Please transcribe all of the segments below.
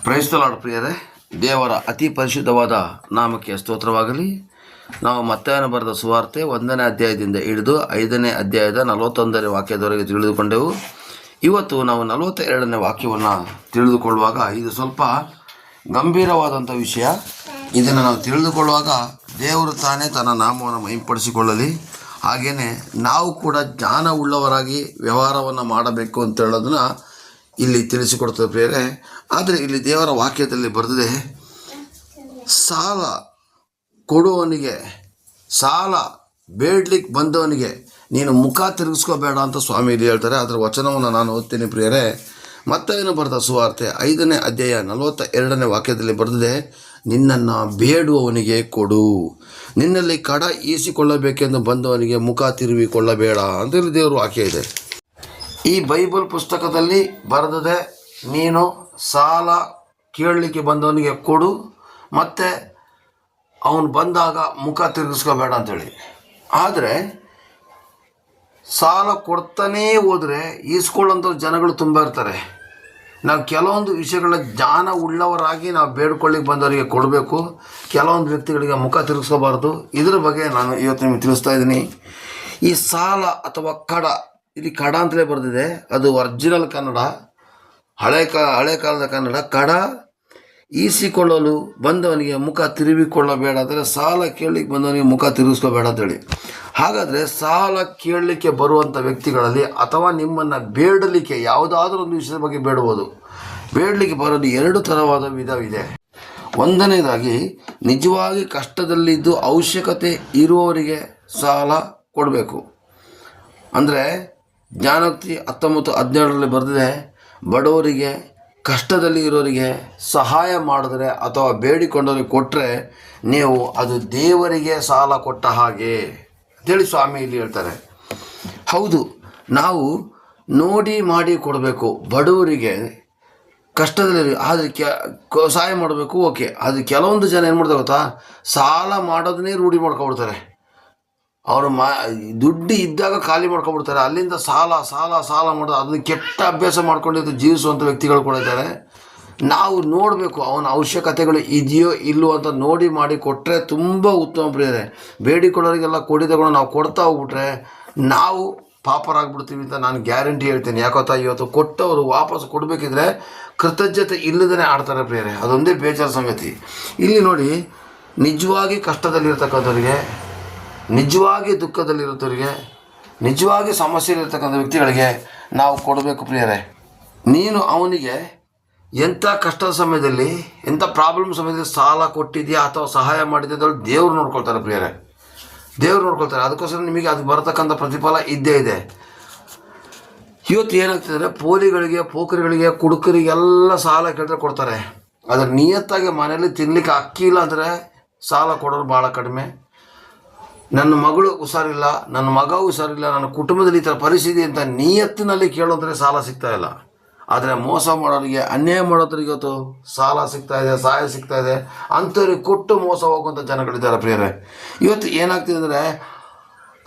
Praise the lord ಪ್ರಿಯರೇ, ದೇವರ ಅತಿ ಪರಿಶುದ್ಧವಾದ ನಾಮಕ್ಕೆ ಸ್ತೋತ್ರವಾಗಲಿ. ನಾವು ಮತ್ತಾಯನ ಬರೆದ ಸುವಾರ್ತೆ 1ನೇ ಅಧ್ಯಾಯದಿಂದ ಹಿಡಿದು 5ನೇ ಅಧ್ಯಾಯದ 41ನೇ ವಾಕ್ಯದವರೆಗೆ ತಿಳಿದುಕೊಂಡೆವು. ಇವತ್ತು ನಾವು 42ನೇ ವಾಕ್ಯವನ್ನು ತಿಳಿದುಕೊಳ್ಳುವಾಗ ಇದು ಸ್ವಲ್ಪ ಗಂಭೀರವಾದಂಥ ವಿಷಯ. ಇದನ್ನು ನಾವು ತಿಳಿದುಕೊಳ್ಳುವಾಗ ದೇವರು ತಾನೇ ತನ್ನ ನಾಮವನ್ನು ಮಹಿಂಪಡಿಸಿಕೊಳ್ಳಲಿ. ಹಾಗೆಯೇ ನಾವು ಕೂಡ ಜ್ಞಾನ ಉಳ್ಳವರಾಗಿ ವ್ಯವಹಾರವನ್ನು ಮಾಡಬೇಕು ಅಂತ ಹೇಳೋದನ್ನು ಇಲ್ಲಿ ತಿಳಿಸಿಕೊಡ್ತದೆ ಪ್ರಿಯರೇ. ಆದರೆ ಇಲ್ಲಿ ದೇವರ ವಾಕ್ಯದಲ್ಲಿ ಬರೆದಿದೆ, ಸಾಲ ಕೊಡುವವನಿಗೆ, ಸಾಲ ಬೇಡ್ಲಿಕ್ಕೆ ಬಂದವನಿಗೆ ನೀನು ಮುಖ ತಿರುಗಿಸ್ಕೋಬೇಡ ಅಂತ ಸ್ವಾಮಿ ಇಲ್ಲಿ ಹೇಳ್ತಾರೆ. ಅದರ ವಚನವನ್ನು ನಾನು ಓದ್ತೀನಿ ಪ್ರಿಯರೇ. ಮತ್ತಾಯನ ಬರೆದ ಸುವಾರ್ತೆ 5ನೇ ಅಧ್ಯಾಯ 42ನೇ ವಾಕ್ಯದಲ್ಲಿ ಬರೆದಿದೆ, ನಿನ್ನನ್ನು ಬೇಡುವವನಿಗೆ ಕೊಡು, ನಿನ್ನಲ್ಲಿ ಕಡ ಈಸಿಕೊಳ್ಳಬೇಕೆಂದು ಬಂದವನಿಗೆ ಮುಖ ತಿರುವಿಕೊಳ್ಳಬೇಡ ಅಂತೇಳಿ ದೇವರು ವಾಕ್ಯ ಇದೆ. ಈ ಬೈಬಲ್ ಪುಸ್ತಕದಲ್ಲಿ ಬರೆದಿದೆ, ನೀನು ಸಾಲ ಕೇಳಲಿಕ್ಕೆ ಬಂದವನಿಗೆ ಕೊಡು, ಮತ್ತು ಅವನು ಬಂದಾಗ ಮುಖ ತಿರುಗಿಸ್ಕೋಬೇಡ ಅಂತೇಳಿ. ಆದರೆ ಸಾಲ ಕೊಡ್ತಾನೇ ಹೋದರೆ ಈಸ್ಕೊಳ್ಳೋಂಥ ಜನಗಳು ತುಂಬ ಇರ್ತಾರೆ. ನಾವು ಕೆಲವೊಂದು ವಿಷಯಗಳ ಜ್ಞಾನ ಉಳ್ಳವರಾಗಿ ನಾವು ಬೇಡ್ಕೊಳ್ಳಿಕ್ಕೆ ಬಂದವರಿಗೆ ಕೊಡಬೇಕು, ಕೆಲವೊಂದು ವ್ಯಕ್ತಿಗಳಿಗೆ ಮುಖ ತಿರುಗಿಸ್ಕೋಬಾರ್ದು. ಇದರ ಬಗ್ಗೆ ನಾನು ಇವತ್ತು ನಿಮಗೆ ತಿಳಿಸ್ತಾ ಇದ್ದೀನಿ. ಈ ಸಾಲ ಅಥವಾ ಕಡ, ಇಲ್ಲಿ ಕಡ ಅಂತಲೇ ಬರೆದಿದೆ, ಅದು ಒರಿಜಿನಲ್ ಕನ್ನಡ, ಹಳೆ ಕಾಲದ ಕನ್ನಡ. ಕಡ ಈಸಿಕೊಳ್ಳಲು ಬಂದವನಿಗೆ ಮುಖ ತಿರುವಿಕೊಳ್ಳಬೇಡ ಅಂದರೆ ಸಾಲ ಕೇಳಲಿಕ್ಕೆ ಬಂದವನಿಗೆ ಮುಖ ತಿರುಗಿಸ್ಕೋಬೇಡ ಅಂತೇಳಿ. ಹಾಗಾದರೆ ಸಾಲ ಕೇಳಲಿಕ್ಕೆ ಬರುವಂಥ ವ್ಯಕ್ತಿಗಳಲ್ಲಿ ಅಥವಾ ನಿಮ್ಮನ್ನು ಬೇಡಲಿಕ್ಕೆ ಯಾವುದಾದ್ರೂ ಒಂದು ವಿಷಯದ ಬಗ್ಗೆ ಬೇಡಬಹುದು. ಬೇಡಲಿಕ್ಕೆ ಬರೋದು 2 ಥರವಾದ ವಿಧವಿದೆ. ಒಂದನೇದಾಗಿ, ನಿಜವಾಗಿ ಕಷ್ಟದಲ್ಲಿದ್ದು ಅವಶ್ಯಕತೆ ಇರುವವರಿಗೆ ಸಾಲ ಕೊಡಬೇಕು. ಅಂದರೆ ಜ್ಞಾನೋಕ್ತಿ 19:17 ಬರೆದಿದೆ, ಬಡವರಿಗೆ, ಕಷ್ಟದಲ್ಲಿ ಇರೋರಿಗೆ ಸಹಾಯ ಮಾಡಿದ್ರೆ ಅಥವಾ ಬೇಡಿಕೊಂಡವರಿಗೆ ಕೊಟ್ಟರೆ ನೀವು ಅದು ದೇವರಿಗೆ ಸಾಲ ಕೊಟ್ಟ ಹಾಗೆ ಅಂತೇಳಿ ಸ್ವಾಮಿ ಇಲ್ಲಿ ಹೇಳ್ತಾರೆ. ಹೌದು, ನಾವು ನೋಡಿ ಮಾಡಿ ಕೊಡಬೇಕು. ಬಡವರಿಗೆ ಕಷ್ಟದಲ್ಲಿ ಅದಕ್ಕೆ ಸಹಾಯ ಮಾಡಬೇಕು, ಓಕೆ. ಅದು ಕೆಲವೊಂದು ಜನ ಏನು ಮಾಡ್ತಾರೆ ಗೊತ್ತಾ, ಸಾಲ ಮಾಡೋದನ್ನೇ ರೂಢಿ ಮಾಡ್ಕೊಬಿಡ್ತಾರೆ. ಅವರು ದುಡ್ಡು ಇದ್ದಾಗ ಖಾಲಿ ಮಾಡ್ಕೊಬಿಡ್ತಾರೆ. ಅಲ್ಲಿಂದ ಸಾಲ ಸಾಲ ಸಾಲ ಮಾಡೋದು, ಅದನ್ನು ಕೆಟ್ಟ ಅಭ್ಯಾಸ ಮಾಡ್ಕೊಂಡಿದ್ದು ಜೀವಿಸುವಂಥ ವ್ಯಕ್ತಿಗಳು ಕೂಡ ಇದ್ದಾರೆ. ನಾವು ನೋಡಬೇಕು ಅವನ ಅವಶ್ಯಕತೆಗಳು ಇದೆಯೋ ಇಲ್ಲವೋ ಅಂತ ನೋಡಿ ಮಾಡಿ ಕೊಟ್ಟರೆ ತುಂಬ ಉತ್ತಮ ಪ್ರಿಯರೇ. ಬೇಡಿಕೊಳ್ಳೋರಿಗೆಲ್ಲ ಕೊಡಿದಗಳು ನಾವು ಕೊಡ್ತಾ ಹೋಗ್ಬಿಟ್ರೆ ನಾವು ಪಾಪರಾಗ್ಬಿಡ್ತೀವಿ ಅಂತ ನಾನು ಗ್ಯಾರಂಟಿ ಹೇಳ್ತೀನಿ. ಯಾಕೊತ್ತಾ, ಇವತ್ತು ಕೊಟ್ಟವರು ವಾಪಸ್ ಕೊಡಬೇಕಿದ್ರೆ ಕೃತಜ್ಞತೆ ಇಲ್ಲದೇ ಆಡ್ತಾರೆ ಪ್ರಿಯರೇ. ಅದೊಂದೇ ಬೇಜಾರು ಸಂಗತಿ. ಇಲ್ಲಿ ನೋಡಿ, ನಿಜವಾಗಿ ಕಷ್ಟದಲ್ಲಿರ್ತಕ್ಕಂಥವ್ರಿಗೆ, ನಿಜವಾಗಿ ದುಃಖದಲ್ಲಿರೋರಿಗೆ, ನಿಜವಾಗಿ ಸಮಸ್ಯೆಯಲ್ಲಿರ್ತಕ್ಕಂಥ ವ್ಯಕ್ತಿಗಳಿಗೆ ನಾವು ಕೊಡಬೇಕು ಪ್ರಿಯರೇ. ನೀನು ಅವನಿಗೆ ಎಂಥ ಕಷ್ಟದ ಸಮಯದಲ್ಲಿ, ಎಂಥ ಪ್ರಾಬ್ಲಮ್ ಸಮಯದಲ್ಲಿ ಸಾಲ ಕೊಟ್ಟಿದೆಯಾ ಅಥವಾ ಸಹಾಯ ಮಾಡಿದ್ಯಾ ಅಂತ ದೇವ್ರು ನೋಡ್ಕೊಳ್ತಾರೆ ಪ್ರಿಯರೇ. ದೇವ್ರು ನೋಡ್ಕೊಳ್ತಾರೆ. ಅದಕ್ಕೋಸ್ಕರ ನಿಮಗೆ ಅದು ಬರತಕ್ಕಂಥ ಪ್ರತಿಫಲ ಇದ್ದೇ ಇದೆ. ಇವತ್ತು ಏನಾಗ್ತದೆ ಅಂದರೆ, ಪೋಲಿಗಳಿಗೆ, ಪೋಖರಿಗಳಿಗೆ, ಕುಡುಕರಿಗೆಲ್ಲ ಸಾಲ ಕೇಳಿದ್ರೆ ಕೊಡ್ತಾರೆ. ಅದರ ನಿಯತ್ತಾಗಿ ಮನೆಯಲ್ಲಿ ತಿನ್ನಲಿಕ್ಕೆ ಅಕ್ಕಿ ಇಲ್ಲ ಅಂದರೆ ಸಾಲ ಕೊಡೋರು ಭಾಳ ಕಡಿಮೆ. ನನ್ನ ಮಗಳು ಹುಷಾರಿಲ್ಲ, ನನ್ನ ಮಗ ಹುಷಾರಿಲ್ಲ, ನನ್ನ ಕುಟುಂಬದಲ್ಲಿ ಈ ಥರ ಪರಿಸ್ಥಿತಿ ಅಂತ ನಿಯತ್ತಿನಲ್ಲಿ ಕೇಳೋದ್ರೆ ಸಾಲ ಸಿಗ್ತಾ ಇಲ್ಲ. ಆದರೆ ಮೋಸ ಮಾಡೋರಿಗೆ, ಅನ್ಯಾಯ ಮಾಡೋದ್ರಿಗೆ ಇವತ್ತು ಸಾಲ ಸಿಗ್ತಾ ಇದೆ, ಸಹಾಯ ಸಿಗ್ತಾ ಇದೆ. ಅಂಥವ್ರಿಗೆ ಕೊಟ್ಟು ಮೋಸ ಹೋಗುವಂಥ ಜನಗಳಿದ್ದಾರೆ ಪ್ರಿಯರೇ. ಇವತ್ತು ಏನಾಗ್ತಿದೆ ಅಂದರೆ,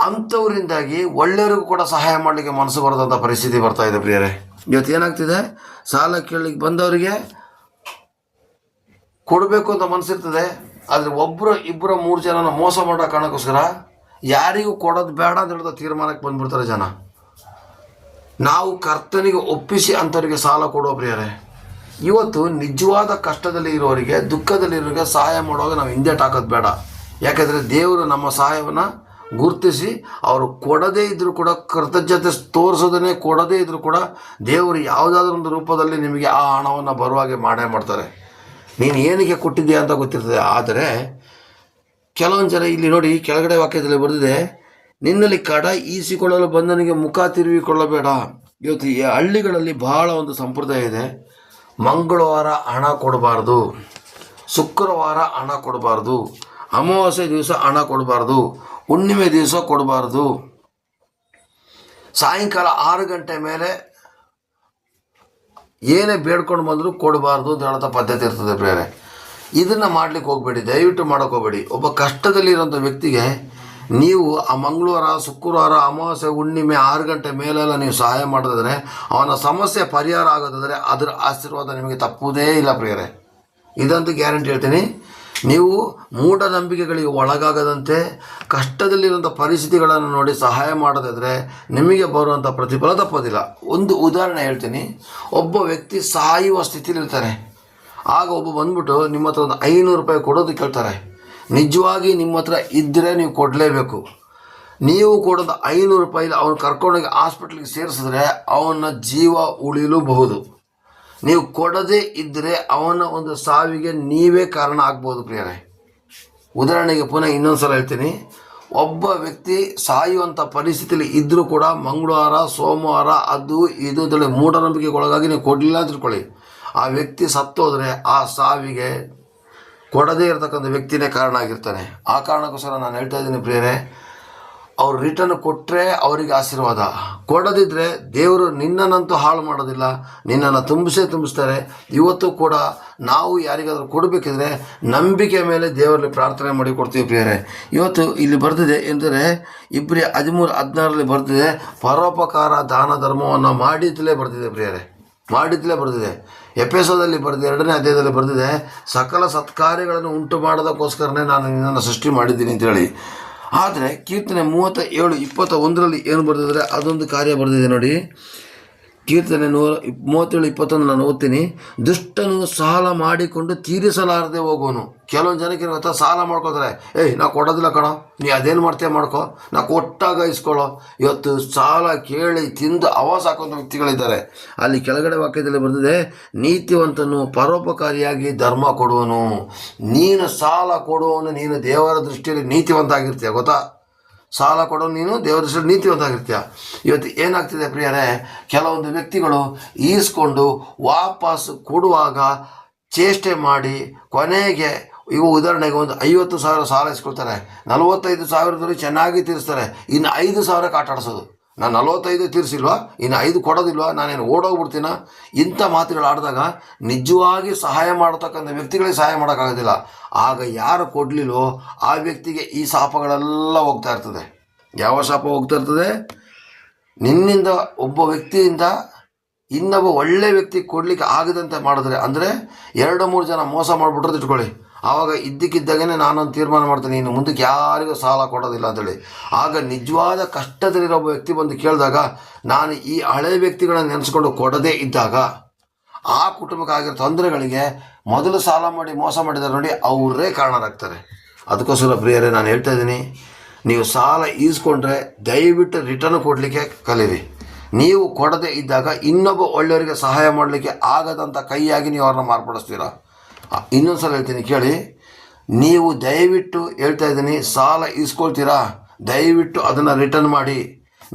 ಅಂಥವರಿಂದಾಗಿ ಒಳ್ಳೆಯವ್ರಿಗೂ ಕೂಡ ಸಹಾಯ ಮಾಡಲಿಕ್ಕೆ ಮನಸ್ಸು ಬರೋದಂಥ ಪರಿಸ್ಥಿತಿ ಬರ್ತಾ ಇದೆ ಪ್ರಿಯರೇ. ಇವತ್ತು ಏನಾಗ್ತಿದೆ, ಸಾಲ ಕೇಳಲಿಕ್ಕೆ ಬಂದವರಿಗೆ ಕೊಡಬೇಕು ಅಂತ ಮನಸ್ಸಿರ್ತದೆ. ಆದರೆ 1, 2, 3 ಜನನ ಮೋಸ ಮಾಡೋ ಕಾರಣಕ್ಕೋಸ್ಕರ ಯಾರಿಗೂ ಕೊಡೋದು ಬೇಡ ಅಂತ ಹೇಳಿದ ತೀರ್ಮಾನಕ್ಕೆ ಬಂದುಬಿಡ್ತಾರೆ ಜನ. ನಾವು ಕರ್ತನಿಗೆ ಒಪ್ಪಿಸಿ ಅಂಥವರಿಗೆ ಸಾಲ ಕೊಡೋ ಪ್ರಿಯರೇ. ಇವತ್ತು ನಿಜವಾದ ಕಷ್ಟದಲ್ಲಿ ಇರೋರಿಗೆ, ದುಃಖದಲ್ಲಿರೋರಿಗೆ ಸಹಾಯ ಮಾಡುವಾಗ ನಾವು ಹಿಂದೇಟು ಹಾಕೋದು ಬೇಡ. ಯಾಕೆಂದರೆ ದೇವರು ನಮ್ಮ ಸಹಾಯವನ್ನು ಗುರುತಿಸಿ, ಅವರು ಕೊಡದೇ ಇದ್ದರೂ ಕೂಡ, ಕೃತಜ್ಞತೆ ತೋರಿಸೋದನ್ನೇ ಕೊಡದೇ ಇದ್ದರೂ ಕೂಡ ದೇವರು ಯಾವುದಾದ್ರೂ ಒಂದು ರೂಪದಲ್ಲಿ ನಿಮಗೆ ಆ ಹಣವನ್ನು ಬರುವಾಗೆ ಮಾಡೇ ಮಾಡ್ತಾರೆ. ನೀನು ಏನಕ್ಕೆ ಕೊಟ್ಟಿದ್ದೀಯ ಅಂತ ಗೊತ್ತಿರ್ತದೆ. ಆದರೆ ಕೆಲವೊಂದು ಜನ, ಇಲ್ಲಿ ನೋಡಿ ಕೆಳಗಡೆ ವಾಕ್ಯದಲ್ಲಿ ಬರೆದಿದೆ, ನಿನ್ನಲ್ಲಿ ಕಡ ಈಸಿಕೊಳ್ಳಲು ಬಂದನಿಗೆ ಮುಖ ತಿರುವಿಕೊಳ್ಳಬೇಡ. ಇವತ್ತು ಈ ಹಳ್ಳಿಗಳಲ್ಲಿ ಬಹಳ ಒಂದು ಸಂಪ್ರದಾಯ ಇದೆ. ಮಂಗಳವಾರ ಹಣ ಕೊಡಬಾರ್ದು, ಶುಕ್ರವಾರ ಹಣ ಕೊಡಬಾರ್ದು, ಅಮಾವಾಸ್ಯೆ ದಿವಸ ಹಣ ಕೊಡಬಾರ್ದು, ಹುಣ್ಣಿಮೆ ದಿವಸ ಕೊಡಬಾರ್ದು, ಸಾಯಂಕಾಲ 6 ಗಂಟೆ ಮೇಲೆ ಏನೇ ಬೇಡ್ಕೊಂಡು ಬಂದರೂ ಕೊಡಬಾರ್ದು ಅಂತ ಹೇಳೋಂಥ ಪದ್ಧತಿ ಇರ್ತದೆ ಪ್ರಿಯರೇ. ಇದನ್ನು ಮಾಡಲಿಕ್ಕೆ ಹೋಗಬೇಡಿ, ದಯವಿಟ್ಟು ಮಾಡೋಕ್ಕೆ ಹೋಗಬೇಡಿ. ಒಬ್ಬ ಕಷ್ಟದಲ್ಲಿರೋಂಥ ವ್ಯಕ್ತಿಗೆ ನೀವು ಆ ಮಂಗಳವಾರ, ಶುಕ್ರವಾರ, ಅಮಾವಾಸ್ಯೆ, ಹುಣ್ಣಿಮೆ 6 ಗಂಟೆ ಮೇಲೆಲ್ಲ ನೀವು ಸಹಾಯ ಮಾಡೋದಾದರೆ, ಅವನ ಸಮಸ್ಯೆ ಪರಿಹಾರ ಆಗೋದಾದರೆ ಅದರ ಆಶೀರ್ವಾದ ನಿಮಗೆ ತಪ್ಪುವುದೇ ಇಲ್ಲ ಪ್ರಿಯರೇ. ಇದಂತೂ ಗ್ಯಾರಂಟಿ ಹೇಳ್ತೀನಿ. ನೀವು ಮೂಢನಂಬಿಕೆಗಳಿಗೆ ಒಳಗಾಗದಂತೆ ಕಷ್ಟದಲ್ಲಿರುವಂಥ ಪರಿಸ್ಥಿತಿಗಳನ್ನು ನೋಡಿ ಸಹಾಯ ಮಾಡೋದಾದರೆ ನಿಮಗೆ ಬರುವಂಥ ಪ್ರತಿಫಲ ತಪ್ಪೋದಿಲ್ಲ. ಒಂದು ಉದಾಹರಣೆ ಹೇಳ್ತೀನಿ. ಒಬ್ಬ ವ್ಯಕ್ತಿ ಸಾಯುವ ಸ್ಥಿತಿಲಿರ್ತಾನೆ. ಆಗ ಒಬ್ಬ ಬಂದ್ಬಿಟ್ಟು ನಿಮ್ಮ ಹತ್ರ ಒಂದು 500 ರೂಪಾಯಿ ಕೊಡೋದು ಕೇಳ್ತಾರೆ. ನಿಜವಾಗಿ ನಿಮ್ಮ ಹತ್ರ ಇದ್ದರೆ ನೀವು ಕೊಡಲೇಬೇಕು. ನೀವು ಕೊಡೋದು 500 ರೂಪಾಯಿಲಿ ಅವನು ಕರ್ಕೊಂಡೋಗಿ ಹಾಸ್ಪಿಟ್ಲಿಗೆ ಸೇರಿಸಿದ್ರೆ ಅವನ ಜೀವ ಉಳಿಲೂಬಹುದು. ನೀವು ಕೊಡದೇ ಇದ್ದರೆ ಅವನ ಒಂದು ಸಾವಿಗೆ ನೀವೇ ಕಾರಣ ಆಗ್ಬೋದು ಪ್ರಿಯರೇ. ಉದಾಹರಣೆಗೆ ಪುನಃ ಇನ್ನೊಂದು ಸಲ ಹೇಳ್ತೀನಿ. ಒಬ್ಬ ವ್ಯಕ್ತಿ ಸಾಯುವಂಥ ಪರಿಸ್ಥಿತಿಯಲ್ಲಿ ಇದ್ದರೂ ಕೂಡ ಮಂಗಳವಾರ, ಸೋಮವಾರ ಅದು ಇದು ಮೂಢನಂಬಿಕೆಗೊಳಗಾಗಿ ನೀವು ಕೊಡಲಿಲ್ಲ ಅಂತ ತಿಳ್ಕೊಳ್ಳಿ. ಆ ವ್ಯಕ್ತಿ ಸತ್ತೋದ್ರೆ ಆ ಸಾವಿಗೆ ಕೊಡದೇ ಇರತಕ್ಕಂಥ ವ್ಯಕ್ತಿನೇ ಕಾರಣ ಆಗಿರ್ತಾನೆ. ಆ ಕಾರಣಕ್ಕೋಸ್ಕರ ನಾನು ಹೇಳ್ತಾ ಇದ್ದೀನಿ ಪ್ರಿಯರೇ, ಅವ್ರು ರಿಟರ್ನ್ ಕೊಟ್ಟರೆ ಅವರಿಗೆ ಆಶೀರ್ವಾದ, ಕೊಡದಿದ್ದರೆ ದೇವರು ನಿನ್ನನ್ನಂತೂ ಹಾಳು ಮಾಡೋದಿಲ್ಲ, ನಿನ್ನನ್ನು ತುಂಬಿಸ್ತಾರೆ. ಇವತ್ತು ಕೂಡ ನಾವು ಯಾರಿಗಾದರೂ ಕೊಡಬೇಕಿದ್ರೆ ನಂಬಿಕೆ ಮೇಲೆ ದೇವರಲ್ಲಿ ಪ್ರಾರ್ಥನೆ ಮಾಡಿ ಕೊಡ್ತೀವಿ ಪ್ರಿಯರೇ. ಇವತ್ತು ಇಲ್ಲಿ ಬರ್ತಿದೆ ಎಂದರೆ ಇಬ್ರಿ 13:16 ಬರ್ತಿದೆ, ಪರೋಪಕಾರ ದಾನ ಧರ್ಮವನ್ನು ಮಾಡಿದ್ಲೇ ಬರ್ತಿದೆ ಪ್ರಿಯರೇ, ಮಾಡಿದ್ಲೇ ಬರ್ತಿದೆ. ಎಪೆಸೋದಲ್ಲಿ ಬರೆದಿದೆ, 2ನೇ ಅಧ್ಯಾಯದಲ್ಲಿ ಬರೆದಿದೆ, ಸಕಲ ಸತ್ಕಾರ್ಯಗಳನ್ನು ಉಂಟು ಮಾಡೋದಕ್ಕೋಸ್ಕರನೇ ನಾನು ನಿನ್ನನ್ನು ಸೃಷ್ಟಿ ಮಾಡಿದ್ದೀನಿ ಅಂತೇಳಿ. ಆದರೆ ಕೀರ್ತನೆ 37:21 ಏನು ಬರೆದಿದ್ದಾರೆ, ಅದೊಂದು ಕಾರ್ಯ ಬರೆದಿದೆ ನೋಡಿ. ಕೀರ್ತನೆ 37:21 ನಾನು ಓದ್ತೀನಿ. ದುಷ್ಟನು ಸಾಲ ಮಾಡಿಕೊಂಡು ತೀರಿಸಲಾರದೆ ಹೋಗೋನು. ಕೆಲವೊಂದು ಜನಕ್ಕೆ ಗೊತ್ತಾ, ಸಾಲ ಮಾಡ್ಕೋತಾರೆ. ನಾ ಕೊಡೋದಿಲ್ಲ ಕಣೋ, ನೀ ಅದೇನು ಮಾಡ್ತೀಯ ಮಾಡ್ಕೋ, ನಾ ಕೊಟ್ಟಾಗ ಇಸ್ಕೊಳ್ಳೋ. ಇವತ್ತು ಸಾಲ ಕೇಳಿ ತಿಂದು ಅವಾಸ ಹಾಕೋಂಥ ವ್ಯಕ್ತಿಗಳಿದ್ದಾರೆ. ಅಲ್ಲಿ ಕೆಳಗಡೆ ವಾಕ್ಯದಲ್ಲಿ ಬರೆದಿದೆ, ನೀತಿವಂತನು ಪರೋಪಕಾರಿಯಾಗಿ ಧರ್ಮ ಕೊಡುವನು. ನೀನು ಸಾಲ ಕೊಡುವವನು, ನೀನು ದೇವರ ದೃಷ್ಟಿಯಲ್ಲಿ ನೀತಿವಂತ ಆಗಿರ್ತೀಯ ಗೊತ್ತಾ. ಸಾಲ ಕೊಡೋನು ನೀನು ದೇವರ ದೃಷ್ಟಿಯಲ್ಲಿ ನೀತಿವಂತಾಗಿರ್ತೀಯ. ಇವತ್ತು ಏನಾಗ್ತಿದೆ ಪ್ರಿಯರೇ, ಕೆಲವೊಂದು ವ್ಯಕ್ತಿಗಳು ಈಸ್ಕೊಂಡು ವಾಪಸ್ ಕೊಡುವಾಗ ಚೇಷ್ಟೆ ಮಾಡಿ ಕೊನೆಗೆ ಉದಾಹರಣೆಗೆ ಒಂದು 50,000 ಸಾಲ ಇಸ್ಕೊಳ್ತಾರೆ, 45,000 ಚೆನ್ನಾಗಿ ತೀರಿಸ್ತಾರೆ, ಇನ್ನು 5,000 ಆಟ ಆಡಿಸೋದು. ನಾನು 45 ತೀರಿಸಿಲ್ವಾ, ಇನ್ನು 5 ಕೊಡೋದಿಲ್ವಾ, ನಾನೇನು ಓಡೋಗ್ಬಿಡ್ತೀನ. ಇಂಥ ಮಾತುಗಳು ಆಡಿದಾಗ ನಿಜವಾಗಿ ಸಹಾಯ ಮಾಡತಕ್ಕಂಥ ವ್ಯಕ್ತಿಗಳಿಗೆ ಸಹಾಯ ಮಾಡೋಕ್ಕಾಗೋದಿಲ್ಲ. ಆಗ ಯಾರು ಕೊಡಲಿಲ್ಲೋ ಆ ವ್ಯಕ್ತಿಗೆ ಈ ಶಾಪಗಳೆಲ್ಲ ಹೋಗ್ತಾ ಇರ್ತದೆ. ಯಾವ ಶಾಪ ಹೋಗ್ತಾ ಇರ್ತದೆ? ನಿನ್ನಿಂದ ಒಬ್ಬ ವ್ಯಕ್ತಿಯಿಂದ ಇನ್ನೊಬ್ಬ ಒಳ್ಳೆ ವ್ಯಕ್ತಿ ಕೊಡಲಿಕ್ಕೆ ಆಗದಂತೆ ಮಾಡಿದ್ರೆ, ಅಂದರೆ 2-3 ಜನ ಮೋಸ ಮಾಡಿಬಿಟ್ರೆ ಇಟ್ಕೊಳ್ಳಿ, ಆವಾಗ ಇದ್ದಕ್ಕಿದ್ದಾಗೇ ನಾನೊಂದು ತೀರ್ಮಾನ ಮಾಡ್ತೀನಿ, ಇನ್ನು ಮುಂದಕ್ಕೆ ಯಾರಿಗೂ ಸಾಲ ಕೊಡೋದಿಲ್ಲ ಅಂತೇಳಿ. ಆಗ ನಿಜವಾದ ಕಷ್ಟದಲ್ಲಿರೋ ಒಬ್ಬ ವ್ಯಕ್ತಿ ಬಂದು ಕೇಳಿದಾಗ, ನಾನು ಈ ಹಳೆ ವ್ಯಕ್ತಿಗಳನ್ನು ನೆನೆಸ್ಕೊಂಡು ಕೊಡದೇ ಇದ್ದಾಗ ಆ ಕುಟುಂಬಕ್ಕೆ ಆಗಿರೋ ತೊಂದರೆಗಳಿಗೆ ಮೊದಲು ಸಾಲ ಮಾಡಿ ಮೋಸ ಮಾಡಿದ್ದಾರೆ ನೋಡಿ, ಅವರೇ ಕಾರಣರಾಗ್ತಾರೆ. ಅದಕ್ಕೋಸ್ಕರ ಪ್ರಿಯರೇ, ನಾನು ಹೇಳ್ತಾ ಇದ್ದೀನಿ, ನೀವು ಸಾಲ ಈಸ್ಕೊಂಡ್ರೆ ದಯವಿಟ್ಟು ರಿಟರ್ನ್ ಕೊಡಲಿಕ್ಕೆ ಕಲೀರಿ. ನೀವು ಕೊಡದೇ ಇದ್ದಾಗ ಇನ್ನೊಬ್ಬ ಒಳ್ಳೆಯವರಿಗೆ ಸಹಾಯ ಮಾಡಲಿಕ್ಕೆ ಆಗದಂಥ ಕೈಯಾಗಿ ನೀವು ಅವ್ರನ್ನ ಮಾರ್ಪಡಿಸ್ತೀರ. ಇನ್ನೊಂದು ಸಲ ಹೇಳ್ತೀನಿ ಕೇಳಿ, ನೀವು ದಯವಿಟ್ಟು ಹೇಳ್ತಾ ಇದ್ದೀನಿ, ಸಾಲ ಈಸ್ಕೊಳ್ತೀರಾ, ದಯವಿಟ್ಟು ಅದನ್ನು ರಿಟರ್ನ್ ಮಾಡಿ.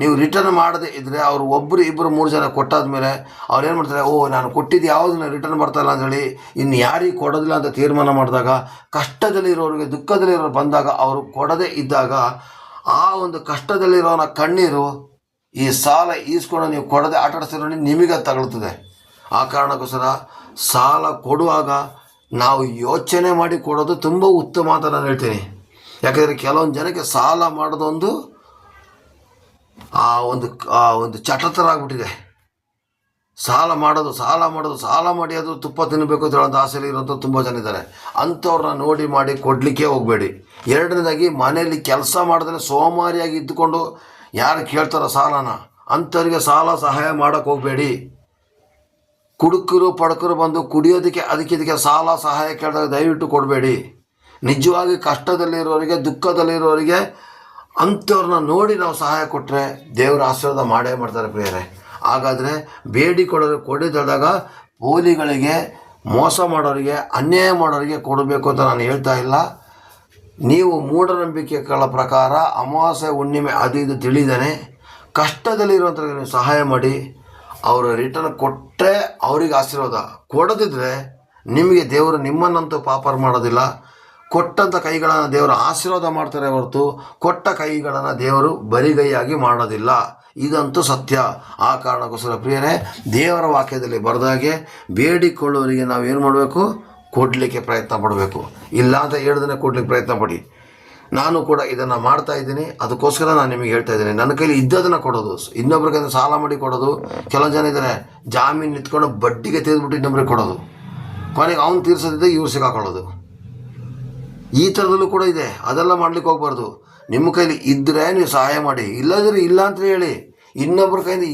ನೀವು ರಿಟರ್ನ್ ಮಾಡದೇ ಇದ್ದರೆ ಅವರು 1, 2, 3 ಜನ ಕೊಟ್ಟಾದ್ಮೇಲೆ ಅವ್ರು ಏನು ಮಾಡ್ತಾರೆ, ನಾನು ಕೊಟ್ಟಿದ್ದು ಯಾವುದನ್ನ ರಿಟರ್ನ್ ಬರ್ತಾಯಿಲ್ಲ ಅಂಥೇಳಿ ಇನ್ನು ಯಾರಿಗೆ ಕೊಡೋದಿಲ್ಲ ಅಂತ ತೀರ್ಮಾನ ಮಾಡಿದಾಗ, ಕಷ್ಟದಲ್ಲಿರೋರಿಗೆ ದುಃಖದಲ್ಲಿರೋರು ಬಂದಾಗ ಅವರು ಕೊಡದೇ ಇದ್ದಾಗ ಆ ಒಂದು ಕಷ್ಟದಲ್ಲಿರೋನ ಕಣ್ಣೀರು ಈ ಸಾಲ ಈಸ್ಕೊಂಡು ನೀವು ಕೊಡದೆ ಆಟಾಡಿಸ್ತಿರೋ ನಿಮಗೆ ತಗೊಳ್ತದೆ. ಆ ಕಾರಣಕ್ಕೋಸ್ಕರ ಸಾಲ ಕೊಡುವಾಗ ನಾವು ಯೋಚನೆ ಮಾಡಿ ಕೊಡೋದು ತುಂಬ ಉತ್ತಮ ಅಂತ ನಾನು ಹೇಳ್ತೀನಿ. ಯಾಕೆಂದರೆ ಕೆಲವೊಂದು ಜನಕ್ಕೆ ಸಾಲ ಮಾಡೋದೊಂದು ಆ ಒಂದು ಚಟತರ ಆಗ್ಬಿಟ್ಟಿದೆ. ಸಾಲ ಮಾಡಿ ಅದು ತುಪ್ಪ ತಿನ್ನಬೇಕು ಅಂತ ಹೇಳೋದು ಆಸೆಯಲ್ಲಿ ಇರೋಂಥ ತುಂಬ ಜನ ಇದ್ದಾರೆ. ಅಂಥವ್ರನ್ನ ನೋಡಿ ಮಾಡಿ ಕೊಡಲಿಕ್ಕೆ ಹೋಗಬೇಡಿ. ಎರಡನೇದಾಗಿ, ಮನೆಯಲ್ಲಿ ಕೆಲಸ ಮಾಡಿದ್ರೆ ಸೋಮಾರಿಯಾಗಿ ಇದ್ದುಕೊಂಡು ಯಾರು ಕೇಳ್ತಾರೋ ಸಾಲನ, ಅಂಥವ್ರಿಗೆ ಸಾಲ ಸಹಾಯ ಮಾಡೋಕ್ಕೆ ಹೋಗಬೇಡಿ. ಕುಡುಕರು ಪಡಕರು ಬಂದು ಕುಡಿಯೋದಕ್ಕೆ ಅದಕ್ಕೆ ಸಾಲ ಸಹಾಯ ಕೇಳಿದಾಗ ದಯವಿಟ್ಟು ಕೊಡಬೇಡಿ. ನಿಜವಾಗಿ ಕಷ್ಟದಲ್ಲಿರೋರಿಗೆ, ದುಃಖದಲ್ಲಿರೋರಿಗೆ ಅಂಥವ್ರನ್ನ ನೋಡಿ ನಾವು ಸಹಾಯ ಕೊಟ್ಟರೆ ದೇವರ ಆಶೀರ್ವಾದ ಮಾಡೇ ಮಾಡ್ತಾರೆ ಪ್ರಿಯರೇ. ಹಾಗಾದರೆ ಬೇಡಿ ಕೊಡಿದಾಗ ಪೋಲಿಗಳಿಗೆ, ಮೋಸ ಮಾಡೋರಿಗೆ, ಅನ್ಯಾಯ ಮಾಡೋರಿಗೆ ಕೊಡಬೇಕು ಅಂತ ನಾನು ಹೇಳ್ತಾ ಇಲ್ಲ. ನೀವು ಮೂಢನಂಬಿಕೆಗಳ ಪ್ರಕಾರ ಅಮಾವಾಸ್ಯೆ, ಹುಣ್ಣಿಮೆ ಅದು ಇದು ತಿಳಿದಾನೆ ಕಷ್ಟದಲ್ಲಿರುವಂಥವ್ರಿಗೆ ನೀವು ಸಹಾಯ ಮಾಡಿ. ಅವರು ರಿಟರ್ನ್ ಕೊಟ್ಟರೆ ಅವರಿಗೆ ಆಶೀರ್ವಾದ, ಕೊಡದಿದ್ದರೆ ನಿಮಗೆ ದೇವರು ನಿಮ್ಮನ್ನಂತೂ ಪಾಪರ್ ಮಾಡೋದಿಲ್ಲ. ಕೊಟ್ಟಂಥ ಕೈಗಳನ್ನು ದೇವರು ಆಶೀರ್ವಾದ ಮಾಡ್ತಾರೆ ಹೊರತು ಕೊಟ್ಟ ಕೈಗಳನ್ನು ದೇವರು ಬರಿಗೈಯಾಗಿ ಮಾಡೋದಿಲ್ಲ. ಇದಂತೂ ಸತ್ಯ. ಆ ಕಾರಣಕ್ಕೋಸ್ಕರ ಪ್ರಿಯರೇ, ದೇವರ ವಾಕ್ಯದಲ್ಲಿ ಬರೆದಾಗೆ ಬೇಡಿಕೊಳ್ಳೋರಿಗೆ ನಾವು ಏನು ಮಾಡಬೇಕು? ಕೊಡಲಿಕ್ಕೆ ಪ್ರಯತ್ನ ಪಡಬೇಕು. ಇಲ್ಲ ಅಂತ ಹೇಳ್ದೇ ಕೊಡಲಿಕ್ಕೆ ಪ್ರಯತ್ನ ಪಡಿ. ನಾನು ಕೂಡ ಇದನ್ನು ಮಾಡ್ತಾ ಇದ್ದೀನಿ. ಅದಕ್ಕೋಸ್ಕರ ನಾನು ನಿಮಗೆ ಹೇಳ್ತಾ ಇದ್ದೀನಿ, ನನ್ನ ಕೈಲಿ ಇದ್ದದನ್ನು ಕೊಡೋದು, ಇನ್ನೊಬ್ರಿಗೆ ಸಾಲ ಮಾಡಿ ಕೊಡೋದು. ಕೆಲವು ಜನ ಇದ್ದಾರೆ ಜಾಮೀನು ನಿಂತ್ಕೊಂಡು ಬಡ್ಡಿಗೆ ತೆಗೆದುಬಿಟ್ಟು ಇನ್ನೊಬ್ರಿಗೆ ಕೊಡೋದು, ಕೊನೆಗೆ ಅವ್ನು ತೀರ್ಸೋದಿದ್ದೆ ಇವ್ರು ಸಿಕ್ಕಾಕೊಳ್ಳೋದು. ಈ ಥರದಲ್ಲೂ ಕೂಡ ಇದೆ. ಅದೆಲ್ಲ ಮಾಡ್ಲಿಕ್ಕೆ ಹೋಗ್ಬಾರ್ದು. ನಿಮ್ಮ ಕೈಲಿ ಇದ್ದರೆ ನೀವು ಸಹಾಯ ಮಾಡಿ, ಇಲ್ಲದ್ರೆ ಇಲ್ಲ ಅಂತ ಹೇಳಿ. ಇನ್ನೊಬ್ಬರ ಕೈಯಿಂದ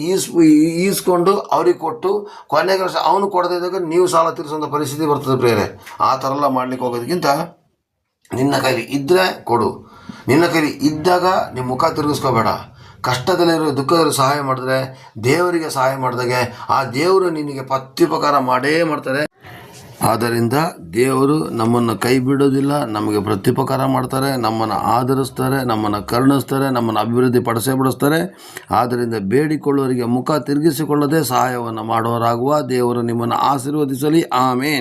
ಈಸ್ಕೊಂಡು ಅವ್ರಿಗೆ ಕೊಟ್ಟು ಕೊನೆಗೆ ಅವನು ಕೊಡದೇ ಇದ್ದಾಗ ನೀವು ಸಾಲ ತೀರಿಸುವಂಥ ಪರಿಸ್ಥಿತಿ ಬರ್ತದೆ ಪ್ರಿಯರೇ. ಆ ಥರ ಎಲ್ಲ ಮಾಡ್ಲಿಕ್ಕೆ ಹೋಗೋದಕ್ಕಿಂತ ನಿನ್ನ ಕೈಲಿ ಇದ್ದರೆ ಕೊಡು. ನಿನ್ನ ಕೈಲಿ ಇದ್ದಾಗ ನೀವು ಮುಖ ತಿರುಗಿಸ್ಕೋಬೇಡ. ಕಷ್ಟದಲ್ಲಿರೋ ದುಃಖದಲ್ಲಿ ಸಹಾಯ ಮಾಡಿದ್ರೆ ದೇವರಿಗೆ ಸಹಾಯ ಮಾಡಿದಾಗೆ ಆ ದೇವರು ನಿನಗೆ ಪ್ರತ್ಯುಪಕಾರ ಮಾಡೇ ಮಾಡ್ತಾರೆ. ಆದ್ದರಿಂದ ದೇವರು ನಮ್ಮನ್ನು ಕೈ ಬಿಡೋದಿಲ್ಲ, ನಮಗೆ ಪ್ರತ್ಯುಪಕಾರ ಮಾಡ್ತಾರೆ, ನಮ್ಮನ್ನು ಆಧರಿಸ್ತಾರೆ, ನಮ್ಮನ್ನು ಕರುಣಿಸ್ತಾರೆ, ನಮ್ಮನ್ನು ಅಭಿವೃದ್ಧಿ ಪಡಿಸ್ತಾರೆ. ಆದ್ದರಿಂದ ಬೇಡಿಕೊಳ್ಳುವವರಿಗೆ ಮುಖ ತಿರುಗಿಸಿಕೊಳ್ಳದೆ ಸಹಾಯವನ್ನು ಮಾಡುವರಾಗುವ ದೇವರು ನಿಮ್ಮನ್ನು ಆಶೀರ್ವದಿಸಲಿ. ಆಮೇನ್.